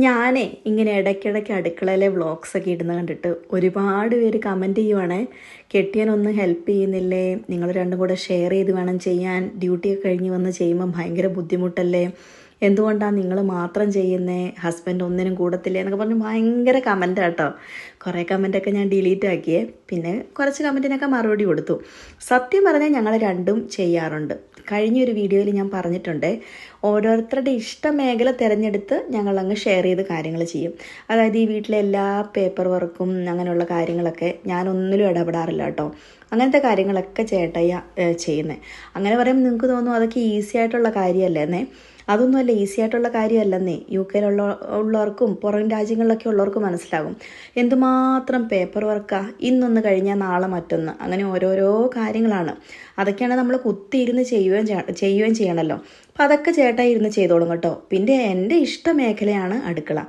ഞാനേ ഇങ്ങനെ ഇടയ്ക്കിടയ്ക്ക് അടുക്കളയിലെ വ്ളോഗ്സൊക്കെ ഇടുന്ന കണ്ടിട്ട് ഒരുപാട് പേര് കമൻറ്റ് ചെയ്യുവാണ്, കെട്ടിയനൊന്ന് ഹെൽപ്പ് ചെയ്യുന്നില്ലേ, നിങ്ങൾ രണ്ടും കൂടെ ഷെയർ ചെയ്ത് വേണം ചെയ്യാൻ, ഡ്യൂട്ടിയൊക്കെ കഴിഞ്ഞ് വന്ന് ചെയ്യുമ്പം ഭയങ്കര ബുദ്ധിമുട്ടല്ലേ, എന്തുകൊണ്ടാണ് നിങ്ങൾ മാത്രം ചെയ്യുന്നേ, ഹസ്ബൻഡ് ഒന്നിനും കൂടത്തില്ലേ എന്നൊക്കെ പറഞ്ഞ് ഭയങ്കര കമൻറ്റാണ് കേട്ടോ. കുറേ കമൻറ്റൊക്കെ ഞാൻ ഡിലീറ്റ് ആക്കിയേ, പിന്നെ കുറച്ച് കമൻറ്റിനൊക്കെ മറുപടി കൊടുത്തു. സത്യം പറഞ്ഞാൽ ഞങ്ങൾ രണ്ടും ചെയ്യാറുണ്ട്. കഴിഞ്ഞൊരു വീഡിയോയിൽ ഞാൻ പറഞ്ഞിട്ടുണ്ട്, ഓരോരുത്തരുടെ ഇഷ്ട മേഖല തിരഞ്ഞെടുത്ത് ഞങ്ങളങ്ങ് ഷെയർ ചെയ്ത് കാര്യങ്ങൾ ചെയ്യും. അതായത് ഈ വീട്ടിലെ എല്ലാ പേപ്പർ വർക്കും അങ്ങനെയുള്ള കാര്യങ്ങളൊക്കെ ഞാനൊന്നിലും ഇടപെടാറില്ല കേട്ടോ. അങ്ങനത്തെ കാര്യങ്ങളൊക്കെ ചേട്ടയ്യ ചെയ്യുന്നത്. അങ്ങനെ പറയുമ്പോൾ നിങ്ങൾക്ക് തോന്നും അതൊക്കെ ഈസി ആയിട്ടുള്ള കാര്യമല്ലേ. അതൊന്നുമല്ല, ഈസി ആയിട്ടുള്ള കാര്യമല്ലെന്നേ. ഉള്ളവർക്കും പുറം രാജ്യങ്ങളിലൊക്കെ ഉള്ളവർക്ക് മനസ്സിലാകും എന്തുമാത്രം പേപ്പർ വർക്കാണ്. ഇന്നൊന്ന് കഴിഞ്ഞാൽ നാളെ മറ്റൊന്ന്, അങ്ങനെ ഓരോരോ കാര്യങ്ങളാണ്. അതൊക്കെയാണ് നമ്മൾ കുത്തിയിരുന്ന് ചെയ്യുകയും ചെയ്യണമല്ലോ. അപ്പം അതൊക്കെ ചേട്ടാ ഇരുന്ന് ചെയ്തോളും കേട്ടോ. പിന്നെ എൻ്റെ ഇഷ്ട മേഖലയാണ് അടുക്കള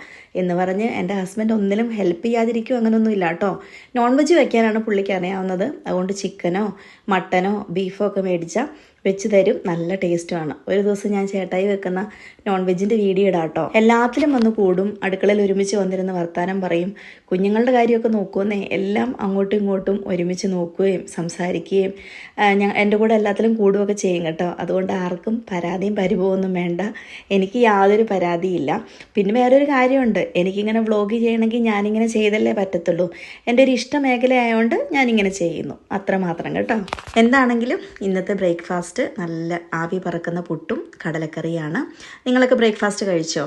എന്ന് പറഞ്ഞ് എൻ്റെ ഹസ്ബൻഡ് ഒന്നിലും ഹെൽപ്പ് ചെയ്യാതിരിക്കും അങ്ങനെയൊന്നും ഇല്ല കേട്ടോ. നോൺ വെജ് വയ്ക്കാനാണ് പുള്ളിക്ക് അറിയാവുന്നത്. അതുകൊണ്ട് ചിക്കനോ മട്ടനോ ബീഫോ ഒക്കെ മേടിച്ചാൽ വെച്ച് തരും. നല്ല ടേസ്റ്റുമാണ്. ഒരു ദിവസം ഞാൻ ചേട്ടായി വെക്കുന്ന നോൺ വെജിൻ്റെ വീഡിയോ ഇടാം കേട്ടോ. എല്ലാത്തിലും വന്ന് കൂടും, അടുക്കളയിൽ ഒരുമിച്ച് വന്നിരുന്ന് വർത്താനം പറയും. കുഞ്ഞുങ്ങളുടെ കാര്യമൊക്കെ നോക്കുമെന്നേ, എല്ലാം അങ്ങോട്ടും ഇങ്ങോട്ടും ഒരുമിച്ച് നോക്കുകയും സംസാരിക്കുകയും എൻ്റെ കൂടെ എല്ലാത്തിലും കൂടുകയൊക്കെ ചെയ്യും കേട്ടോ. അതുകൊണ്ട് ആർക്കും പരാതിയും പരിഭവമൊന്നും വേണ്ട, എനിക്ക് യാതൊരു പരാതിയില്ല. പിന്നെ വേറൊരു കാര്യമുണ്ട്, എനിക്കിങ്ങനെ വ്ളോഗ് ചെയ്യണമെങ്കിൽ ഞാനിങ്ങനെ ചെയ്തല്ലേ പറ്റത്തുള്ളൂ. എൻ്റെ ഒരു ഇഷ്ട മേഖലയായതുകൊണ്ട് ഞാനിങ്ങനെ ചെയ്യുന്നു, അത്രമാത്രം കേട്ടോ. എന്താണെങ്കിലും ഇന്നത്തെ ബ്രേക്ക്ഫാസ്റ്റ് നല്ല ആവി പറക്കുന്ന പുട്ടും കടലക്കറിയാണ്. നിങ്ങളൊക്കെ ബ്രേക്ക്ഫാസ്റ്റ് കഴിച്ചോ?